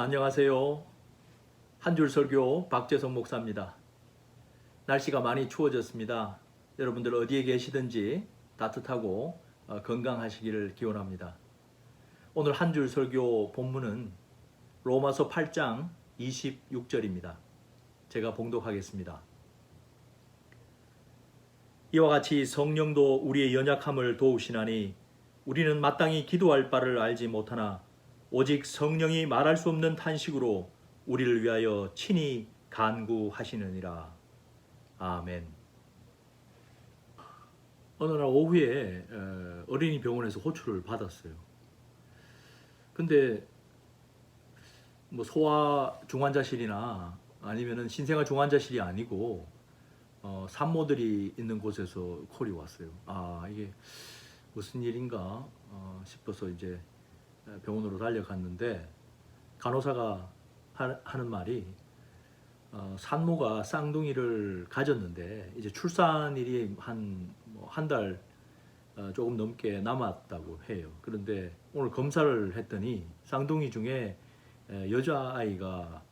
안녕하세요. 한 줄 설교 박재성 목사입니다. 날씨가 많이 추워졌습니다. 여러분들 어디에 계시든지 따뜻하고 건강하시기를 기원합니다. 오늘 한 줄 설교 본문은 로마서 8장 26절입니다. 제가 봉독하겠습니다. 이와 같이 성령도 우리의 연약함을 도우시나니 우리는 마땅히 기도할 바를 알지 못하나 오직 성령이 말할 수 없는 탄식으로 우리를 위하여 친히 간구하시느니라. 아멘. 어느 날 오후에 어린이 병원에서 호출을 받았어요. 근데 뭐 소아 중환자실이나 아니면은 신생아 중환자실이 아니고 산모들이 있는 곳에서 콜이 왔어요. 이게 무슨 일인가 싶어서 이제 병원으로 달려갔는데 간호사가 하는 말이 산모가 쌍둥이를 가졌는데 이제 출산일이 한 달 조금 넘게 남았다고 해요. 그런데 오늘 검사를 했더니 쌍둥이 중에 여자아이가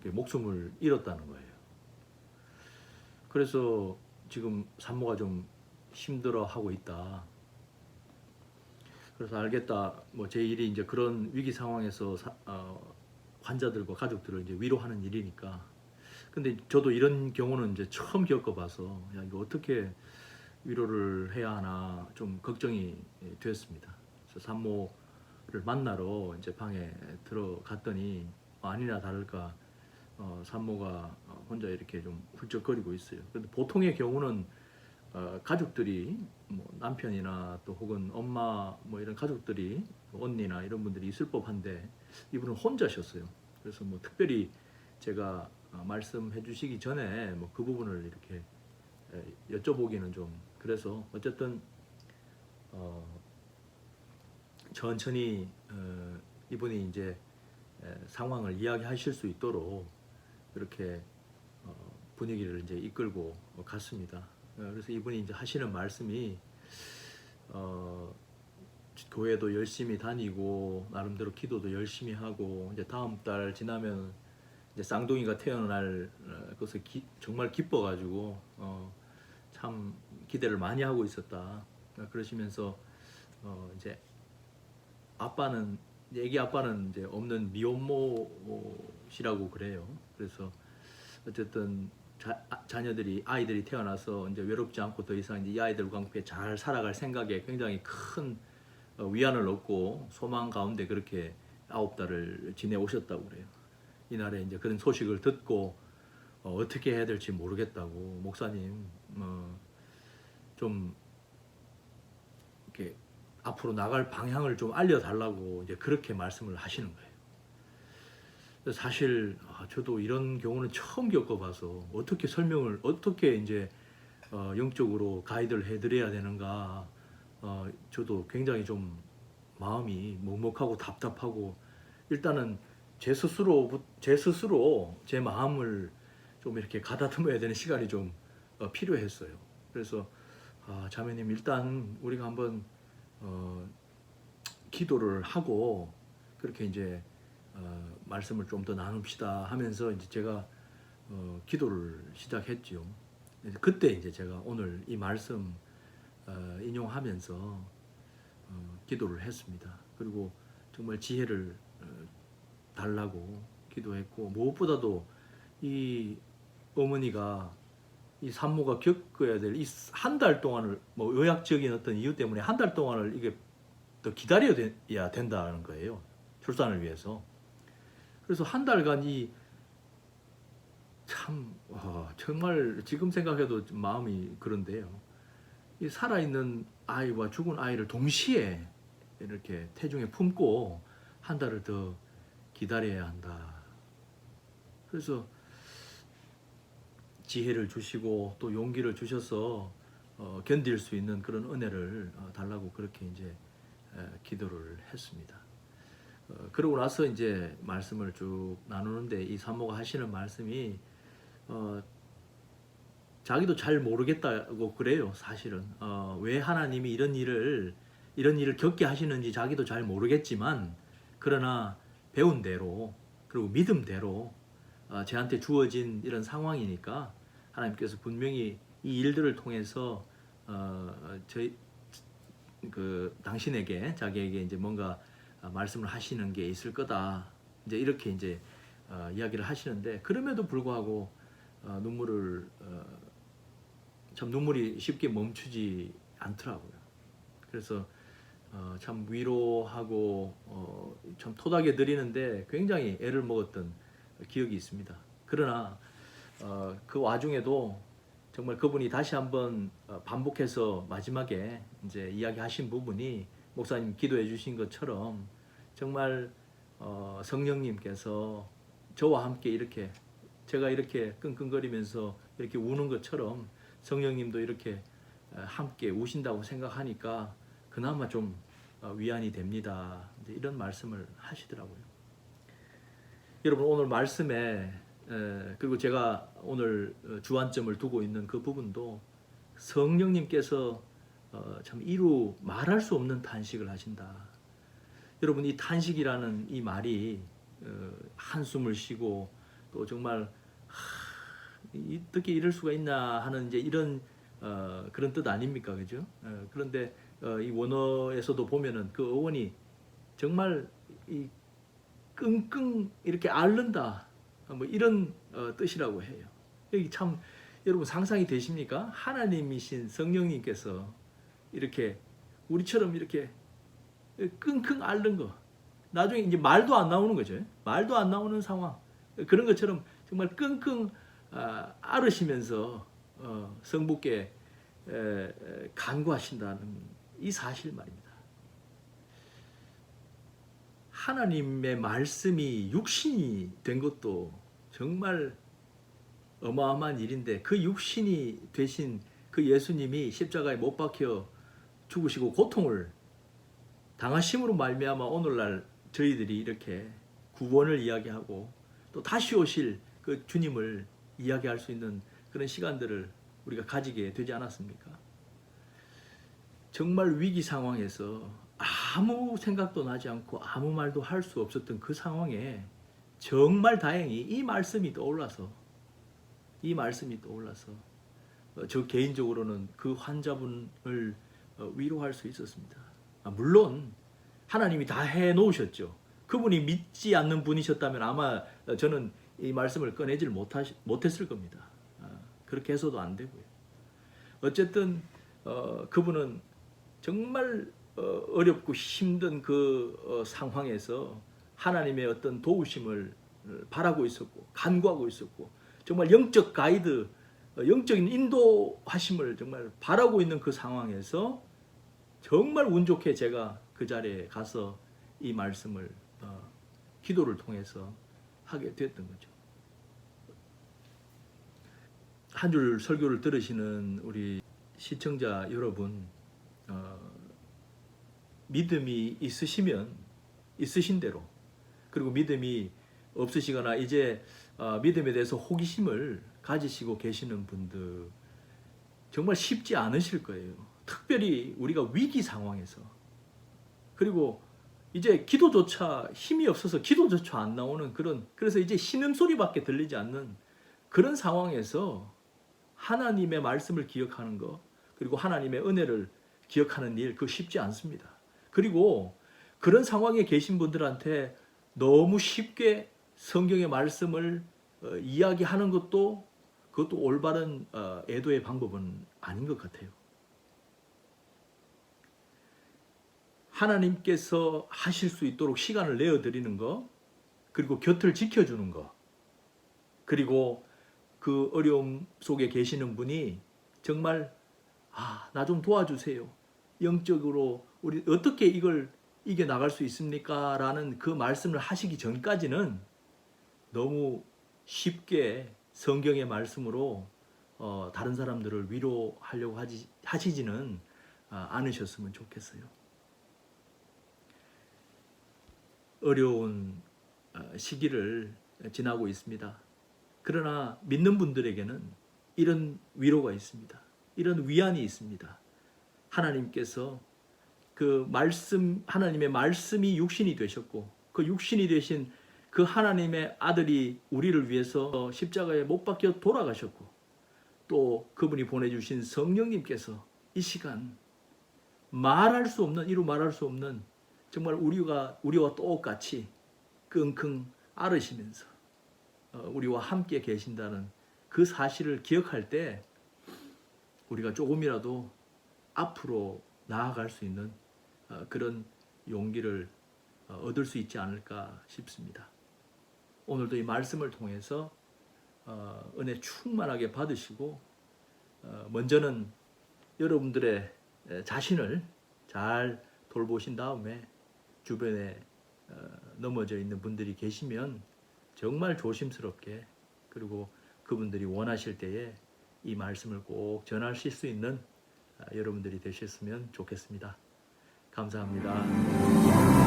목숨을 잃었다는 거예요. 그래서 지금 산모가 좀 힘들어하고 있다. 그래서 알겠다. 뭐 제 일이 이제 그런 위기 상황에서 환자들과 가족들을 이제 위로하는 일이니까. 근데 저도 이런 경우는 이제 처음 겪어봐서 야, 이거 어떻게 위로를 해야 하나 좀 걱정이 됐습니다. 그래서 산모를 만나러 이제 방에 들어갔더니 아니나 다를까 산모가 혼자 이렇게 좀 훌쩍거리고 있어요. 근데 보통의 경우는 가족들이 뭐 남편이나 또 혹은 엄마 뭐 이런 가족들이 언니나 이런 분들이 있을 법한데 이분은 혼자셨어요. 그래서 뭐 특별히 제가 말씀해 주시기 전에 뭐 그 부분을 이렇게 여쭤보기는 좀 그래서 어쨌든 천천히 이분이 이제 상황을 이야기하실 수 있도록 이렇게 분위기를 이제 이끌고 갔습니다. 그래서 이분이 이제 하시는 말씀이 교회도 열심히 다니고 나름대로 기도도 열심히 하고 이제 다음 달 지나면 이제 쌍둥이가 태어날 것을 정말 기뻐가지고 참 기대를 많이 하고 있었다. 그러시면서 이제 애기 아빠는 이제 없는 미혼모시라고 그래요. 그래서 어쨌든 아이들이 태어나서 이제 외롭지 않고 더 이상 이제 이 아이들과 함께 잘 살아갈 생각에 굉장히 큰 위안을 얻고 소망 가운데 그렇게 9달을 지내오셨다고 그래요. 이날에 이제 그런 소식을 듣고 어떻게 해야 될지 모르겠다고 목사님 좀 이렇게 앞으로 나갈 방향을 좀 알려달라고 이제 그렇게 말씀을 하시는 거예요. 사실 저도 이런 경우는 처음 겪어봐서 어떻게 이제 영적으로 가이드를 해드려야 되는가 저도 굉장히 좀 마음이 먹먹하고 답답하고 일단은 제 스스로 제 마음을 좀 이렇게 가다듬어야 되는 시간이 좀 필요했어요. 그래서 자매님 일단 우리가 한번 기도를 하고 그렇게 이제 말씀을 좀 더 나눕시다 하면서 이제 제가 기도를 시작했지요. 그때 이제 제가 오늘 이 말씀 인용하면서 기도를 했습니다. 그리고 정말 지혜를 달라고 기도했고 무엇보다도 이 어머니가 이 산모가 겪어야 될 이 한 달 동안을 뭐 의학적인 어떤 이유 때문에 한 달 동안을 이게 더 기다려야 된다는 거예요. 출산을 위해서. 그래서 한 달간 정말 지금 생각해도 마음이 그런데요. 이 살아있는 아이와 죽은 아이를 동시에 이렇게 태중에 품고 한 달을 더 기다려야 한다. 그래서 지혜를 주시고 또 용기를 주셔서 견딜 수 있는 그런 은혜를 달라고 그렇게 이제 기도를 했습니다. 그러고 나서 이제 말씀을 쭉 나누는데 이 산모가 하시는 말씀이 자기도 잘 모르겠다고 그래요. 사실은 왜 하나님이 이런 일을 겪게 하시는지 자기도 잘 모르겠지만 그러나 배운 대로 그리고 믿음대로 저한테 주어진 이런 상황이니까 하나님께서 분명히 이 일들을 통해서 저희 당신에게 자기에게 이제 뭔가 말씀을 하시는 게 있을 거다. 이제 이렇게 이제 이야기를 하시는데 그럼에도 불구하고 눈물이 쉽게 멈추지 않더라고요. 그래서 참 위로하고 참 토닥여 드리는데 굉장히 애를 먹었던 기억이 있습니다. 그러나 그 와중에도 정말 그분이 다시 한번 반복해서 마지막에 이제 이야기하신 부분이 목사님 기도해 주신 것처럼 정말 성령님께서 저와 함께 이렇게 제가 이렇게 끙끙거리면서 이렇게 우는 것처럼 성령님도 이렇게 함께 우신다고 생각하니까 그나마 좀 위안이 됩니다. 이제 이런 말씀을 하시더라고요. 여러분 오늘 말씀에 그리고 제가 오늘 주안점을 두고 있는 그 부분도 성령님께서 참 이루 말할 수 없는 탄식을 하신다. 여러분 이 탄식이라는 이 말이 한숨을 쉬고 또 정말 어떻게 이럴 수가 있나 하는 이제 이런 그런 뜻 아닙니까, 그죠? 그런데 이 원어에서도 보면은 그 어원이 정말 이 끙끙 이렇게 앓는다 뭐 이런 뜻이라고 해요. 여기 참 여러분 상상이 되십니까? 하나님이신 성령님께서 이렇게 우리처럼 이렇게 끙끙 앓는 거. 나중에 이제 말도 안 나오는 거죠. 말도 안 나오는 상황. 그런 것처럼 정말 끙끙 앓으시면서 성부께 간구하신다는 이 사실 말입니다. 하나님의 말씀이 육신이 된 것도 정말 어마어마한 일인데 그 육신이 되신 그 예수님이 십자가에 못 박혀 죽으시고 고통을 당하심으로 말미암아 오늘날 저희들이 이렇게 구원을 이야기하고 또 다시 오실 그 주님을 이야기할 수 있는 그런 시간들을 우리가 가지게 되지 않았습니까? 정말 위기 상황에서 아무 생각도 나지 않고 아무 말도 할 수 없었던 그 상황에 정말 다행히 이 말씀이 떠올라서 저 개인적으로는 그 환자분을 위로할 수 있었습니다. 물론 하나님이 다 해놓으셨죠. 그분이 믿지 않는 분이셨다면 아마 저는 이 말씀을 꺼내질 못했을 겁니다. 그렇게 해서도 안 되고요. 어쨌든 그분은 정말 어렵고 힘든 그 상황에서 하나님의 어떤 도우심을 바라고 있었고 간구하고 있었고 정말 영적 가이드, 영적인 인도하심을 정말 바라고 있는 그 상황에서 정말 운 좋게 제가 그 자리에 가서 이 말씀을 기도를 통해서 하게 됐던 거죠. 한 줄 설교를 들으시는 우리 시청자 여러분, 믿음이 있으시면 있으신 대로, 그리고 믿음이 없으시거나 이제 믿음에 대해서 호기심을 가지시고 계시는 분들 정말 쉽지 않으실 거예요. 특별히 우리가 위기 상황에서, 그리고 이제 기도조차 힘이 없어서 기도조차 안 나오는 그래서 이제 신음소리밖에 들리지 않는 그런 상황에서 하나님의 말씀을 기억하는 것, 그리고 하나님의 은혜를 기억하는 일, 그거 쉽지 않습니다. 그리고 그런 상황에 계신 분들한테 너무 쉽게 성경의 말씀을 이야기하는 그것도 올바른 애도의 방법은 아닌 것 같아요. 하나님께서 하실 수 있도록 시간을 내어드리는 것, 그리고 곁을 지켜주는 것, 그리고 그 어려움 속에 계시는 분이 정말 나 좀 도와주세요. 영적으로 우리 어떻게 이걸 이겨나갈 수 있습니까? 라는 그 말씀을 하시기 전까지는 너무 쉽게 성경의 말씀으로 다른 사람들을 위로하려고 하시지는 않으셨으면 좋겠어요. 어려운 시기를 지나고 있습니다. 그러나 믿는 분들에게는 이런 위로가 있습니다. 이런 위안이 있습니다. 하나님께서 그 말씀, 하나님의 말씀이 육신이 되셨고 그 육신이 되신 그 하나님의 아들이 우리를 위해서 십자가에 못 박혀 돌아가셨고, 또 그분이 보내주신 성령님께서 이 시간 말할 수 없는, 이루 말할 수 없는, 정말 우리와 똑같이 끙끙 앓으시면서 우리와 함께 계신다는 그 사실을 기억할 때 우리가 조금이라도 앞으로 나아갈 수 있는 그런 용기를 얻을 수 있지 않을까 싶습니다. 오늘도 이 말씀을 통해서 은혜 충만하게 받으시고, 먼저는 여러분들의 자신을 잘 돌보신 다음에 주변에 넘어져 있는 분들이 계시면 정말 조심스럽게, 그리고 그분들이 원하실 때에 이 말씀을 꼭 전하실 수 있는 여러분들이 되셨으면 좋겠습니다. 감사합니다.